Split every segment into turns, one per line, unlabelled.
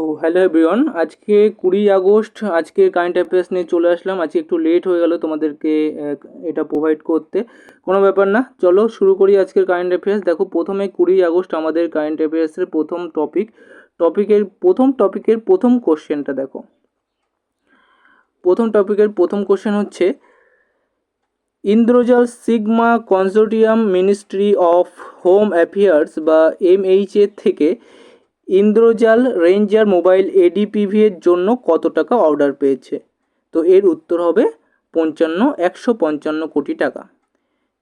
তো hello everyone, আজকে 20 August আজকে কারেন্ট অ্যাফেয়ার্স নিয়ে চলে আসলাম। আজকে একটু লেট হয়ে গেল তোমাদেরকে এটা প্রোভাইড করতে, কোনো ব্যাপার না। চলো শুরু করি আজকের কারেন্ট অ্যাফেয়ার্স। দেখো, প্রথমে 20 আগস্ট আমাদের কারেন্ট অ্যাফেয়ার্সের প্রথম টপিকের প্রথম কোশ্চেনটা দেখো। প্রথম টপিকের প্রথম কোশ্চেন হচ্ছে, Indrajaal sigma consortium ministry of home affairs বা MHA থেকে ইন্দ্রজাল রেঞ্জার মোবাইল ADPV এর জন্য কত টাকা অর্ডার পেয়েছে? তো এর উত্তর হবে 155 কোটি টাকা।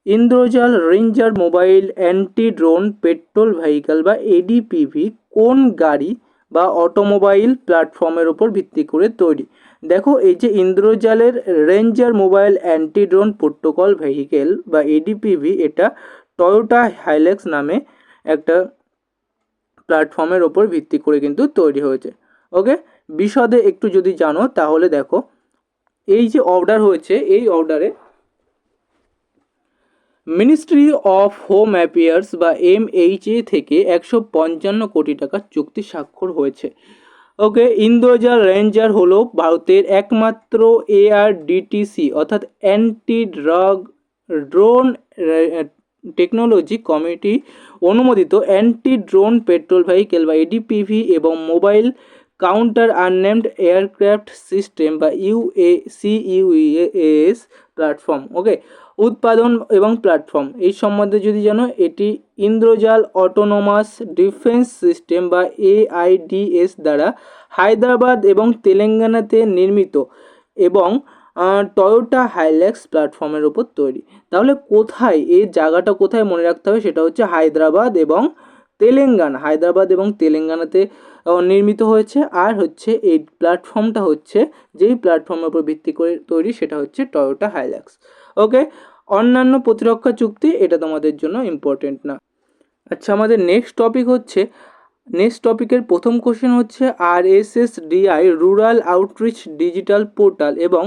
Indrajaal ranger mobile anti drone patrol vehicle বা ADPV কোন গাড়ি বা অটোমোবাইল প্ল্যাটফর্মের ওপর ভিত্তি করে তৈরি? দেখো, এই যে ইন্দ্রজালের ranger mobile anti drone protocol vehicle বা ADPV, এটা টয়োটা হাইলেক্স নামে একটা প্ল্যাটফর্মের ওপর ভিত্তি করে কিন্তু তৈরি হয়েছে। ওকে, বিশদে একটু যদি জানো তাহলে দেখো, এই যে অর্ডার হয়েছে, এই অর্ডারে মিনিস্ট্রি অফ হোম অ্যাফেয়ার্স বা MHA থেকে 155 কোটি টাকার চুক্তি স্বাক্ষর হয়েছে। ওকে, ইন্দ্রজাল রেঞ্জার হলো ভারতের একমাত্র ARDTC অর্থাৎ অ্যান্টি ড্রোন টেকনোলজি কমিটি অনুমোদিত অ্যান্টি ড্রোন পেট্রোল ভেহিকেল বা ADPV এবং mobile counter unnamed aircraft system বা CUAS প্ল্যাটফর্ম। ওকে, উৎপাদন এবং প্ল্যাটফর্ম এই সম্বন্ধে যদি জানো, এটি ইন্দ্রজাল অটোনোমাস ডিফেন্স সিস্টেম বা AIDS দ্বারা হায়দ্রাবাদ এবং তেলেঙ্গানাতে নির্মিত এবং টয়োটা হাইল্যাক্স প্ল্যাটফর্মের উপর তৈরি। তাহলে কোথায়, এই জায়গাটা কোথায় মনে রাখতে হবে, সেটা হচ্ছে হায়দ্রাবাদ এবং তেলেঙ্গানাতে নির্মিত হয়েছে। আর হচ্ছে এই প্ল্যাটফর্মটা হচ্ছে, যেই প্ল্যাটফর্মের উপর ভিত্তি করে তৈরি, সেটা হচ্ছে টয়োটা হাইল্যাক্স। ওকে, অন্যান্য প্রতিরক্ষা চুক্তি এটা তোমাদের জন্য ইম্পর্টেন্ট না। আচ্ছা, আমাদের নেক্সট টপিকের প্রথম কোশ্চেন হচ্ছে, RSSDI rural outreach digital portal এবং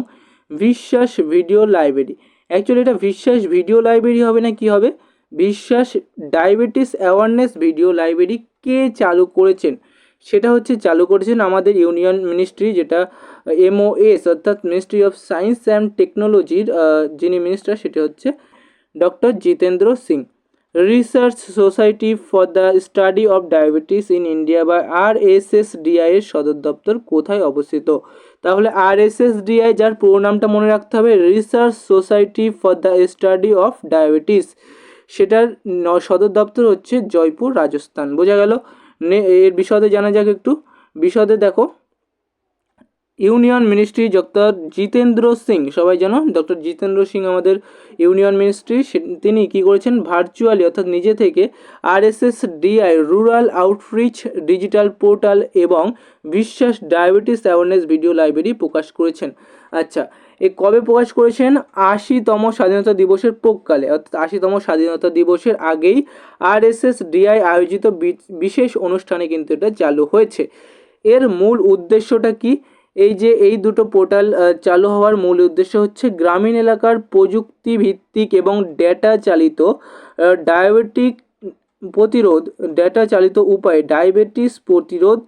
বিশ্বাস ভিডিও লাইব্রেরি। অ্যাকচুয়ালি এটা বিশ্বাস ভিডিও লাইব্রেরি হবে না, কি হবে? বিশ্বাস ডায়াবেটিস অ্যাওয়ারনেস ভিডিও লাইব্রেরি কে চালু করেছেন? সেটা হচ্ছে চালু করেছেন আমাদের ইউনিয়ন মিনিস্ট্রি, যেটা MOS অর্থাৎ মিনিস্ট্রি অফ সায়েন্স অ্যান্ড টেকনোলজির যিনি মিনিস্টার, সেটা হচ্ছে doctor Jitendra Singh. Research society for the study of diabetes in India বা RSSDI এর সদর দপ্তর কোথায় অবস্থিত? তাহলে RSSDI, যার পুরো নামটা মনে রাখতে হবে, research society for the study of diabetes, সেটার সদর দপ্তর হচ্ছে জয়পুর, রাজস্থান। বোঝা গেল? এর বিশদে জানা যাক একটু। বিশদে দেখো, union ministry doctor Jitendra Singh, সবাই জানো ডক্টর জিতেন্দ্র সিং আমাদের ইউনিয়ন মিনিস্ট্রি, তিনি কি করেছেন, ভার্চুয়ালি অর্থাৎ নিজে থেকে RSSDI rural outreach digital portal এবং বিশ্বাস ডায়াবেটিস অ্যাওয়ারনেস ভিডিও লাইব্রেরি প্রকাশ করেছেন। আচ্ছা, এ কবে প্রকাশ করেছেন? 80তম স্বাধীনতা দিবসের পূর্বকালে, অর্থাৎ 80তম স্বাধীনতা দিবসের আগেই RSSDI আয়োজিত বিশেষ অনুষ্ঠানে কিন্তু এটা চালু হয়েছে। এর মূল উদ্দেশ্যটা কি? এই যে এই দুটো পোর্টাল চালু হওয়ার মূল উদ্দেশ্য হচ্ছে গ্রামীণ এলাকার প্রযুক্তি ভিত্তিক এবং ডেটা চালিত উপায়ে ডায়াবেটিস প্রতিরোধ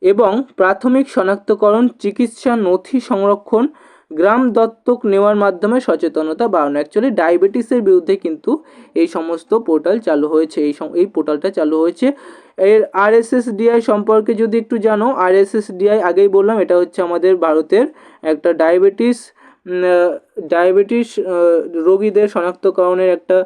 এবং প্রাথমিক শনাক্তকরণ, চিকিৎসা নথি সংরক্ষণ, গ্রাম দত্তক নেওয়ার মাধ্যমে সচেতনতা বাড়ানো। অ্যাকচুয়ালি ডায়াবেটিসের বিরুদ্ধে কিন্তু এই সমস্ত পোর্টাল চালু হয়েছে, এই পোর্টালটা চালু হয়েছে। এর RSSDI সম্পর্কে যদি একটু জানো, RSSDI আগেই বললাম, এটা হচ্ছে আমাদের ভারতের একটা ডায়াবেটিস রোগীদের শনাক্তকরণের একটা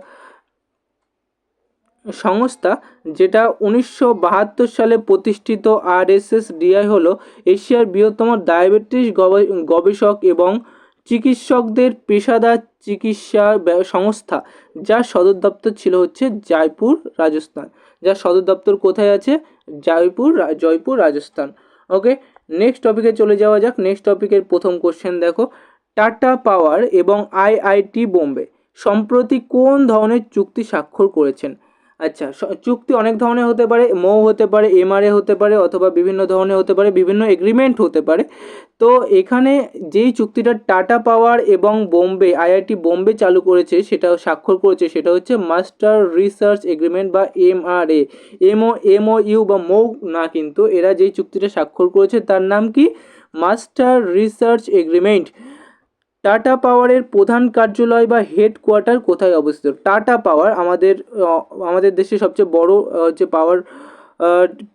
সংস্থা, যেটা 1972 সালে প্রতিষ্ঠিত। RSSDI হলো এশিয়ার বৃহত্তম ডায়াবেটিস গবেষক এবং চিকিৎসকদের পেশাদার চিকিৎসা সংস্থা, যার সদর দপ্তর ছিল হচ্ছে জয়পুর, রাজস্থান। যার সদর দপ্তর কোথায় আছে? জয়পুর, রাজস্থান। ওকে, নেক্সট টপিকে চলে যাওয়া যাক। নেক্সট টপিকের প্রথম কোশ্চেন দেখো, টাটা পাওয়ার এবং IIT বোম্বে সম্প্রতি কোন ধরনের চুক্তি স্বাক্ষর করেছেন? আচ্ছা, চুক্তি অনেক ধরনের হতে পারে, মৌ হতে পারে, এমআরএ হতে পারে, অথবা বিভিন্ন ধরনের হতে পারে, বিভিন্ন এগ্রিমেন্ট হতে পারে। তো এখানে যেই চুক্তিটা টাটা পাওয়ার এবং বোম্বে আইআইটি বোম্বে চালু করেছে, সেটা স্বাক্ষর করেছে, সেটা হচ্ছে মাস্টার রিসার্চ এগ্রিমেন্ট বা এমআরএ। এমওইউ বা মৌ না, কিন্তু এরা যেই চুক্তিটা স্বাক্ষর করেছে তার নাম কি? Master research agreement. টাটা পাওয়ারের প্রধান কার্যালয় বা হেডকোয়ার্টার কোথায় অবস্থিত? টাটা পাওয়ার আমাদের দেশে সবচেয়ে বড় হচ্ছে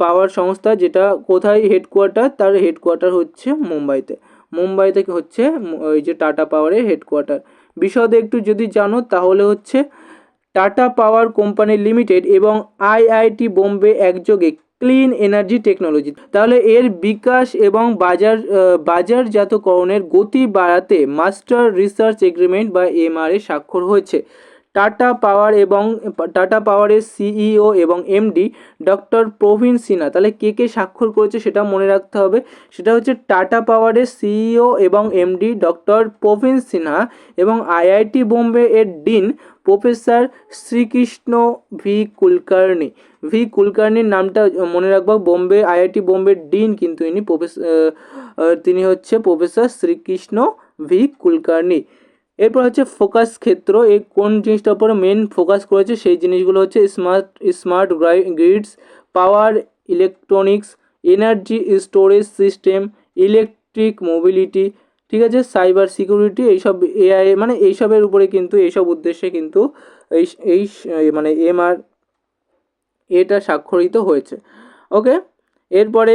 পাওয়ার সংস্থা, যেটা কোথায় হেডকোয়ার্টার? তার হেডকোয়ার্টার হচ্ছে মুম্বাইতে। মুম্বাই থেকে হচ্ছে ওই যে টাটা পাওয়ারের হেডকোয়ার্টার। বিশদে একটু যদি জানো তাহলে হচ্ছে টাটা পাওয়ার কোম্পানি লিমিটেড এবং আইআইটি বোম্বে একযোগে ক্লিন এনার্জি টেকনোলজি। তাহলে এর বিকাশ এবং বাজারজাতকরণের গতি বাড়াতে মাস্টার রিসার্চ এগ্রিমেন্ট বা এমআরএ স্বাক্ষর হয়েছে। টাটা পাওয়ারের সিইও এবং এমডি ডক্টর প্রবীণ সিনহা। তাহলে কে স্বাক্ষর করেছে সেটা মনে রাখতে হবে। সেটা হচ্ছে টাটা পাওয়ারের সিইও এবং এমডি ডক্টর প্রবীণ সিনহা এবং আইআইটি বোম্বে এর dean professor Shrikrishna V Kulkarni. কুলকার্নির নামটা মনে রাখবো। আইআইটি বোম্বের ডিন কিন্তু তিনি হচ্ছে প্রফেসর শ্রীকৃষ্ণ ভি কুলকার্নি। এরপর হচ্ছে ফোকাস ক্ষেত্র। এই কোন জিনিসটার উপরে মেন ফোকাস করেছে সেই জিনিসগুলো হচ্ছে smart greets, power electronics, energy storage system, electric mobility, ঠিক আছে, সাইবার সিকিউরিটি, এইসব এআই, মানে এইসবের উপরে কিন্তু এইসব উদ্দেশ্যে কিন্তু এই মানে এটা স্বাক্ষরিত হয়েছে। ওকে, এরপরে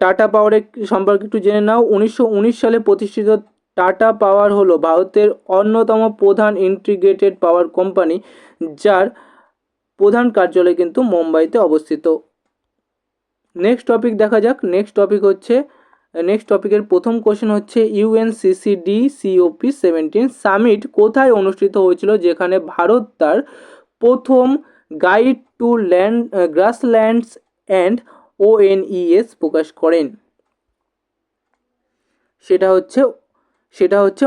টাটা পাওয়ারের সম্পর্কে একটু জেনে নাও। 1919 সালে প্রতিষ্ঠিত টাটা পাওয়ার হলো ভারতের অন্যতম প্রধান ইন্টিগ্রেটেড পাওয়ার কোম্পানি, যার প্রধান কার্যালয় কিন্তু মুম্বাইতে অবস্থিত। নেক্সট টপিক দেখা যাক। নেক্সট টপিকের প্রথম কোশ্চেন হচ্ছে ইউএনসিসিডি COP17 সামিট কোথায় অনুষ্ঠিত হয়েছিল, যেখানে ভারত তার প্রথম গাইড টু গ্রাসল্যান্ডস অ্যান্ড ONES প্রকাশ করেন? সেটা হচ্ছে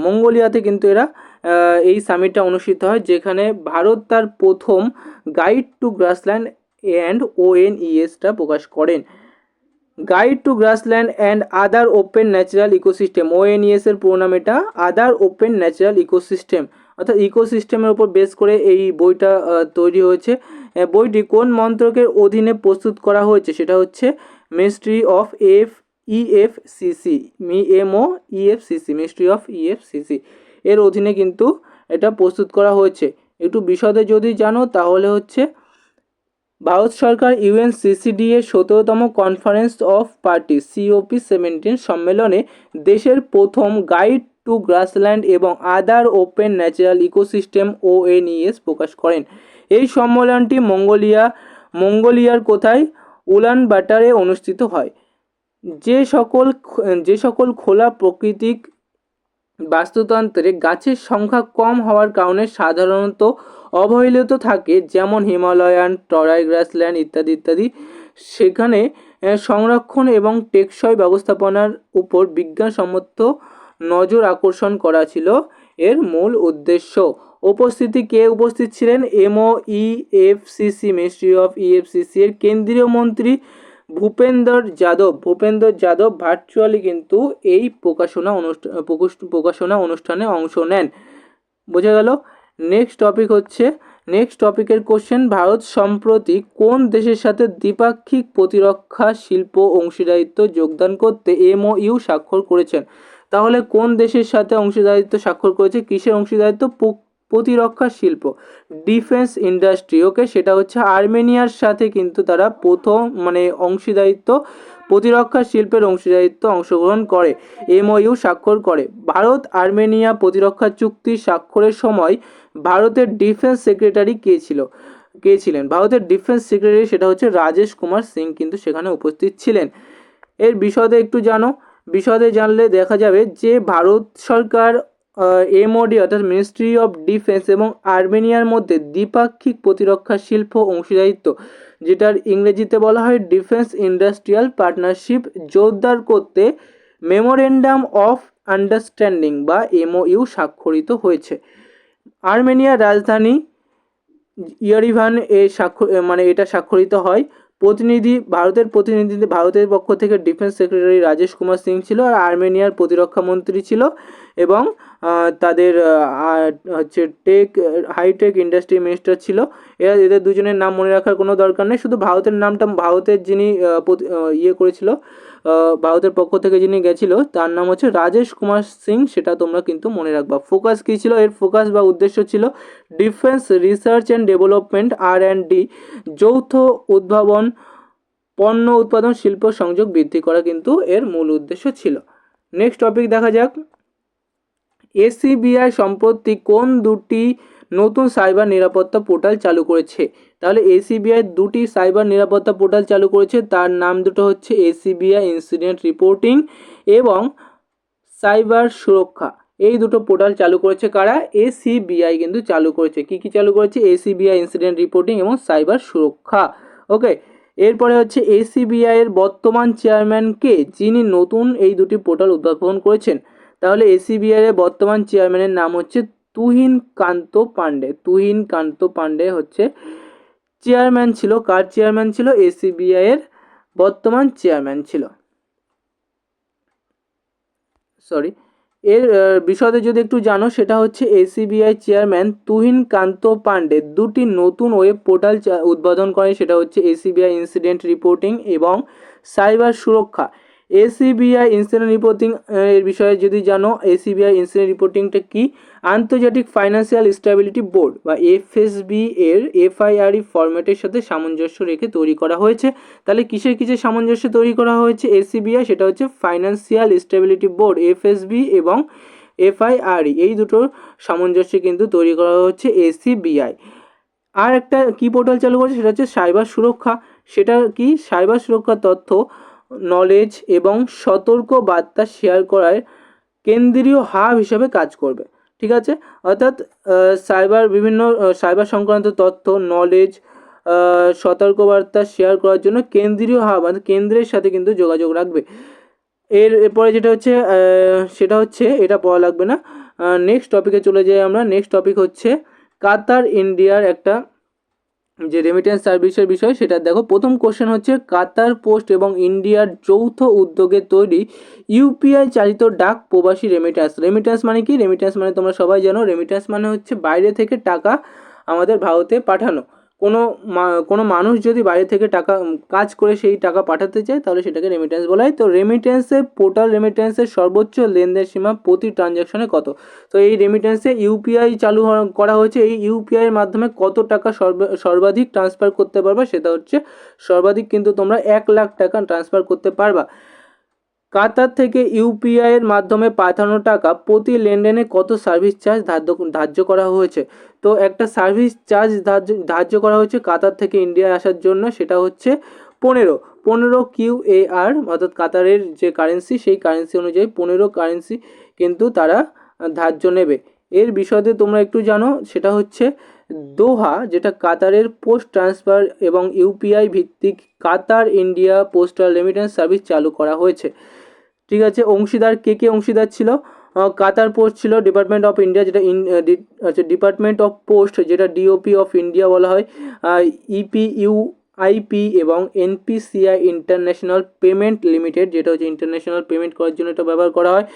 মঙ্গোলিয়াতে কিন্তু এই সামিটটা অনুষ্ঠিত হয়, যেখানে ভারত তার প্রথম গাইড টু গ্রাসল্যান্ড অ্যান্ড ONESটা প্রকাশ করেন। Guide to grassland and other open natural ecosystem, ONES এর পুরো নাম এটা, আদার ওপেন ন্যাচারাল ইকোসিস্টেম, অর্থাৎ ইকোসিস্টেমের উপর বেস করে এই বইটা তৈরি হয়েছে। বইটি কোন মন্ত্রকের অধীনে প্রস্তুত করা হয়েছে? সেটা হচ্ছে ministry of EFCC, ministry of EFCC এর অধীনে কিন্তু এটা প্রস্তুত করা হয়েছে। একটু বিশদে যদি জানো তাহলে হচ্ছে ভারত সরকার ইউএনসিসিডি এর 17তম কনফারেন্স অফ পার্টি COP17 সম্মেলনে দেশের প্রথম গাইড টু গ্রাসল্যান্ড এবং আদার ওপেন ন্যাচারাল ইকোসিস্টেম ONES প্রকাশ করেন। এই সম্মেলনটি মঙ্গোলিয়ার কোথায়? উলান বাটারে অনুষ্ঠিত হয়। যে সকল খোলা প্রাকৃতিক বাস্তুতন্ত্রে গাছের সংখ্যা কম হওয়ার কারণে সাধারণত অবহেলিত থাকে, যেমন হিমালয়ান, টরাই গ্রাসল্যান্ড ইত্যাদি ইত্যাদি, সেখানে সংরক্ষণ এবং টেকসই ব্যবস্থাপনার উপর বিজ্ঞানসম্মত নজর আকর্ষণ করা ছিল এর মূল উদ্দেশ্য। কে উপস্থিত ছিলেন? MOEFCC, মিনিস্ট্রি অফ EFCC এর কেন্দ্রীয় মন্ত্রী ভূপেন্দর যাদব ভার্চুয়ালি কিন্তু এই প্রকাশনা অনুষ্ঠানে অংশ নেন। বোঝা গেল? নেক্সট টপিকের কোশ্চেন, ভারত সম্প্রতি কোন দেশের সাথে দ্বিপাক্ষিক প্রতিরক্ষা শিল্প অংশীদারিত্ব যোগদান করতে MOU স্বাক্ষর করেছেন? তাহলে কোন দেশের সাথে অংশীদারিত্ব স্বাক্ষর করেছে? কিসের অংশীদারিত্ব? প্রতিরক্ষা শিল্প, ডিফেন্স ইন্ডাস্ট্রি। ওকে, সেটা হচ্ছে আর্মেনিয়ার সাথে কিন্তু তারা প্রথম প্রতিরক্ষা শিল্পের অংশীদারিত্ব অংশগ্রহণ করে, MOU স্বাক্ষর করে। ভারত আর্মেনিয়া প্রতিরক্ষা চুক্তি স্বাক্ষরের সময় ভারতের ডিফেন্স সেক্রেটারি কে ছিলেন? ভারতের ডিফেন্স সেক্রেটারি সেটা হচ্ছে রাজেশ কুমার সিং কিন্তু সেখানে উপস্থিত ছিলেন। এর বিশদে একটু জানো। বিশদে জানলে দেখা যাবে যে ভারত সরকার MOD অর্থাৎ মিনিস্ট্রি অফ ডিফেন্স এবং আর্মেনিয়ার মধ্যে দ্বিপাক্ষিক প্রতিরক্ষা শিল্প অংশীদারিত্ব, যেটার ইংরেজিতে বলা হয় ডিফেন্স ইন্ডাস্ট্রিয়াল পার্টনারশিপ, জোরদার করতে মেমোরেন্ডাম অফ আন্ডারস্ট্যান্ডিং বা MOU স্বাক্ষরিত হয়েছে। আর্মেনিয়ার রাজধানী ইয়েরিভান মানে এটা স্বাক্ষরিত হয়। ভারতের পক্ষ থেকে ডিফেন্স সেক্রেটারি রাজেশ কুমার সিং ছিল, আর আর্মেনিয়ার প্রতিরক্ষা মন্ত্রী ছিল, এবং তাদের হচ্ছে হাইটেক ইন্ডাস্ট্রি মিনিস্টার ছিল। এদের দুজনের নাম মনে রাখার কোনো দরকার নেই, শুধু ভারতের নামটা, ভারতের যিনি ইয়ে করেছিল, ভারতের পক্ষ থেকে যিনি গেছিল তার নাম হচ্ছে রাজেশ কুমার সিং, সেটা তোমরা কিন্তু মনে রাখবা। ফোকাস কী ছিল, এর ফোকাস বা উদ্দেশ্য ছিল defence research and development R&D, যৌথ উদ্ভাবন, পণ্য উৎপাদন, শিল্প সংযোগ বৃদ্ধি করা কিন্তু এর মূল উদ্দেশ্য ছিল। নেক্সট টপিক দেখা যাক, ACBI সম্প্রতি কোন দুটি নতুন সাইবার নিরাপত্তা পোর্টাল চালু করেছে? তাহলে ACBI দুটি সাইবার নিরাপত্তা পোর্টাল চালু করেছে, তার নাম দুটো হচ্ছে ACBI ইনসিডেন্ট রিপোর্টিং এবং সাইবার সুরক্ষা। এই দুটো পোর্টাল চালু করেছে কারা? ACBI কিন্তু চালু করেছে। কি কি চালু করেছে? ACBI ইনসিডেন্ট রিপোর্টিং এবং সাইবার সুরক্ষা। ওকে, এরপরে হচ্ছে ACBI এর বর্তমান চেয়ারম্যান কে, যিনি নতুন এই দুটি পোর্টাল উদ্ভাবন করেছেন? তাহলে ACBI এর বর্তমান চেয়ারম্যানের নাম হচ্ছে তুহিন কান্ত পান্ডে। তুহিন কান্ত পান্ডে হচ্ছে চেয়ারম্যান ছিল। কার চেয়ারম্যান ছিল? ACBI এর বর্তমান চেয়ারম্যান ছিল। সরি, এর বিষয়ে যদি একটু জানো, সেটা হচ্ছে ACBI চেয়ারম্যান তুহিন কান্ত পান্ডে দুটি নতুন ওয়েব পোর্টাল উদ্বোধন করে, সেটা হচ্ছে ACBI ইনসিডেন্ট রিপোর্টিং এবং সাইবার সুরক্ষা। ACBI ইনসিডেন্ট রিপোর্টিং এর বিষয়ে যদি জানো, ACBI ইনসিডেন্ট রিপোর্টিংটা কি? আন্তর্জাতিক ফাইন্যান্সিয়াল স্টেবিলিটি বোর্ড বা FSB এর FIRE ফরম্যাটের সাথে সামঞ্জস্য রেখে তৈরি করা হয়েছে। তাহলে কিসের সামঞ্জস্য তৈরি করা হয়েছে ACBI? সেটা হচ্ছে ফাইন্যান্সিয়াল স্টেবিলিটি বোর্ড FSB এবং FIRE, এই দুটোর সামঞ্জস্যে কিন্তু তৈরি করা হচ্ছে ACBI। আর একটা কি পোর্টাল চালু করেছে, সেটা হচ্ছে সাইবার সুরক্ষা। সেটা কি? সাইবার সুরক্ষার তথ্য, নলেজ এবং সতর্ক বার্তা শেয়ার করার কেন্দ্রীয় হাব হিসাবে কাজ করবে। ঠিক আছে, অর্থাৎ বিভিন্ন সাইবার সংক্রান্ত তথ্য, নলেজ, সতর্কবার্তা শেয়ার করার জন্য কেন্দ্রীয় হাব, মানে কেন্দ্রের সাথে কিন্তু যোগাযোগ রাখবে। এরপরে যেটা হচ্ছে সেটা হচ্ছে, এটা পড়া লাগবে না। নেক্সট টপিকে চলে যাই আমরা। নেক্সট টপিক হচ্ছে কাতার ইন্ডিয়ার একটা যে রেমিটেন্স সার্ভিসের বিষয়, সেটা দেখো। প্রথম কোশ্চেন হচ্ছে, কাতার পোস্ট এবং ইন্ডিয়ার যৌথ উদ্যোগে তৈরি UPI চালিত ডাক প্রবাসী রেমিটেন্স। রেমিটেন্স মানে কি? রেমিটেন্স মানে তোমরা সবাই জানো, রেমিটেন্স মানে হচ্ছে বাইরে থেকে টাকা আমাদের ভারতে পাঠানো। কোনো মানুষ যদি বাইরে থেকে টাকা কাজ করে সেই টাকা পাঠাতে চায়, তাহলে সেটাকে রেমিটেন্স বলা হয়। তো রেমিটেন্সের পোর্টাল, রেমিটেন্সের সর্বোচ্চ লেনদেন সীমা প্রতি ট্রানজ্যাকশনে কত? তো এই রেমিটেন্সে UPI চালু করা হয়েছে। এই UPI এর মাধ্যমে কত টাকা সর্বাধিক ট্রান্সফার করতে পারবা? সেটা হচ্ছে সর্বাধিক কিন্তু তোমরা 1 লাখ টাকা ট্রান্সফার করতে পারবা। কাতার থেকে UPI এর মাধ্যমে পাঠানো টাকা প্রতি লেনদেনে কত সার্ভিস চার্জ ধার্য করা হয়েছে? তো একটা সার্ভিস চার্জ ধার্য করা হয়েছে কাতার থেকে ইন্ডিয়ায় আসার জন্য, সেটা হচ্ছে 15 QAR, অর্থাৎ কাতারের যে কারেন্সি, সেই কারেন্সি অনুযায়ী 15 কারেন্সি কিন্তু তারা ধার্য নেবে। এর বিষয়ে তোমরা একটু জানো, সেটা হচ্ছে দোহা, যেটা কাতারের পোস্ট ট্রান্সফার এবং UPI ভিত্তিক কাতার ইন্ডিয়া পোস্টাল রেমিটেন্স সার্ভিস চালু করা হয়েছে। ঠিক আছে, অংশীদার কে অংশীদার ছিল? কাতার পোস্ট ছিল, ডিপার্টমেন্ট অফ ইন্ডিয়া, যেটা ডিপার্টমেন্ট অফ পোস্ট, যেটা DOP অফ ইন্ডিয়া বলা হয়, EPUIP এবং NPCI ইন্টারন্যাশনাল পেমেন্ট লিমিটেড, যেটা হচ্ছে ইন্টারন্যাশনাল পেমেন্ট করার জন্য এটা ব্যবহার করা হয়।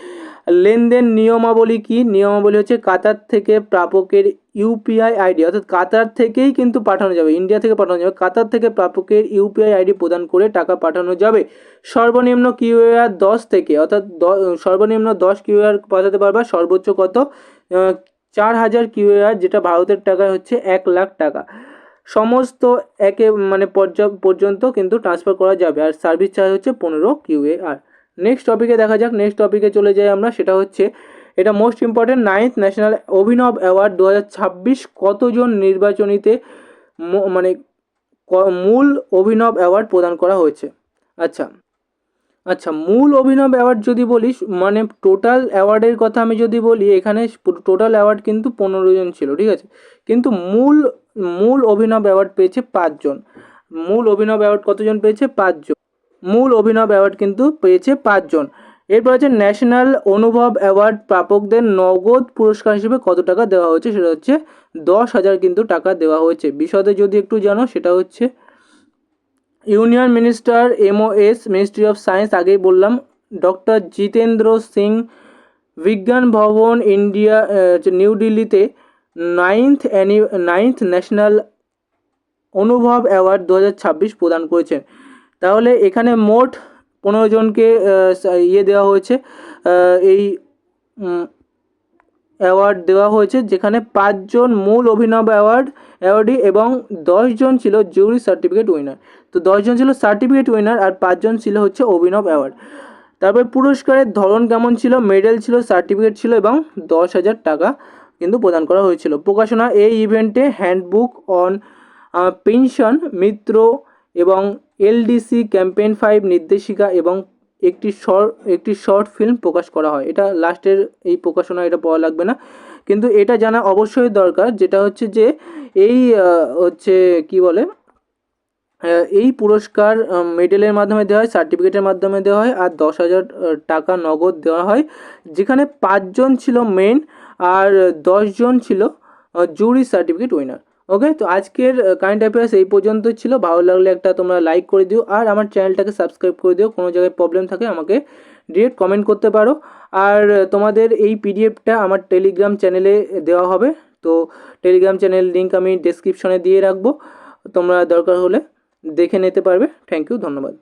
লেনদেন নিয়মাবলী কি? নিয়মাবলী হচ্ছে কাতার থেকে প্রাপকের UPI ID, অর্থাৎ কাতার থেকেই কিন্তু পাঠানো যাবে, ইন্ডিয়া থেকে পাঠানো যাবে, কাতার থেকে প্রাপকের UPI ID প্রদান করে টাকা পাঠানো যাবে। সর্বনিম্ন QAR 10 থেকে, অর্থাৎ সর্বনিম্ন 10 QAR পাঠাতে পারবা। সর্বোচ্চ কত? 4000 QAR, যেটা ভারতের টাকায় হচ্ছে 1 লাখ টাকা। সমস্ত পর্যন্ত কিন্তু ট্রান্সফার করা যাবে, আর সার্ভিস চার্জ হচ্ছে 15 QAR। নেক্সট টপিকে দেখা যাক। নেক্সট টপিকে চলে যাই আমরা, সেটা হচ্ছে, এটা মোস্ট ইম্পর্টেন্ট, 9th ন্যাশনাল অভিনব অ্যাওয়ার্ড 2026 কতজন নির্বাচনীতে মূল অভিনব অ্যাওয়ার্ড প্রদান করা হয়েছে? আচ্ছা, মূল অভিনব অ্যাওয়ার্ড যদি বলিস, মানে টোটাল অ্যাওয়ার্ডের কথা আমি যদি বলি, এখানে টোটাল অ্যাওয়ার্ড কিন্তু 15 জন ছিল, ঠিক আছে, কিন্তু মূল অভিনব অ্যাওয়ার্ড পেয়েছে 5 জন। মূল অভিনব অ্যাওয়ার্ড কতজন পেয়েছে? 5 জন। মূল অভিনব অ্যাওয়ার্ড কিন্তু পেয়েছে 5 জন। এরপর হচ্ছে ন্যাশনাল অনুভব অ্যাওয়ার্ড প্রাপকদের নগদ পুরস্কার হিসেবে কত টাকা দেওয়া হয়েছে? সেটা হচ্ছে 10,000 কিন্তু টাকা দেওয়া হয়েছে। বিশদে যদি একটু জানো, সেটা হচ্ছে union minister MOS ministry of science, আগেই বললাম, ডক্টর জিতেন্দ্র সিং, বিজ্ঞান ভবন ইন্ডিয়া, নিউ দিল্লিতে 9th ন্যাশনাল অনুভব অ্যাওয়ার্ড 2026 প্রদান করেছেন। তাহলে এখানে মোট 15 জনকে দেওয়া হয়েছে, এই অ্যাওয়ার্ড দেওয়া হয়েছে, যেখানে 5 জন মূল অভিনব অ্যাওয়ার্ডি এবং 10 জন ছিল জুরি সার্টিফিকেট উইনার। তো 10 জন ছিল সার্টিফিকেট উইনার আর 5 জন ছিল হচ্ছে অভিনব অ্যাওয়ার্ড। তারপর পুরস্কারের ধরন কেমন ছিল, মেডেল ছিল, সার্টিফিকেট ছিল এবং 10,000 টাকা কিন্তু প্রদান করা হয়েছিল। প্রকাশনা এই ইভেন্টে হ্যান্ডবুক অন পেনশন মিত্র এবং LDC ক্যাম্পেইন 5 নির্দেশিকা এবং একটি শর্ট ফিল্ম প্রকাশ করা হয়। এটা লাস্টের এই প্রকাশনা, এটা পড়া লাগবে না, কিন্তু এটা জানা অবশ্যই দরকার, যেটা হচ্ছে যে এই হচ্ছে কি বলে, এই পুরস্কার মেডেলের মাধ্যমে দেওয়া হয়, সার্টিফিকেটের মাধ্যমে দেওয়া হয় আর 10,000 টাকা নগদ দেওয়া হয়, যেখানে 5 জন ছিল মেন আর 10 জন ছিল জুরি সার্টিফিকেট উইনার। ওকে, তো আজকের কারেন্ট অ্যাফেয়ার্স এই পর্যন্ত ছিল। ভালো লাগলে একটা তোমরা লাইক করে দিও আর আমার চ্যানেলটাকে সাবস্ক্রাইব করে দিও। কোনো জায়গায় প্রবলেম থাকে আমাকে ডিরেক্ট কমেন্ট করতে পারো। আর তোমাদের এই PDFটা আমার টেলিগ্রাম চ্যানেলে দেওয়া হবে, তো টেলিগ্রাম চ্যানেল লিঙ্ক আমি ডেসক্রিপশনে দিয়ে রাখবো, তোমরা দরকার হলে দেখে নিতে পারবে। থ্যাংক ইউ, ধন্যবাদ।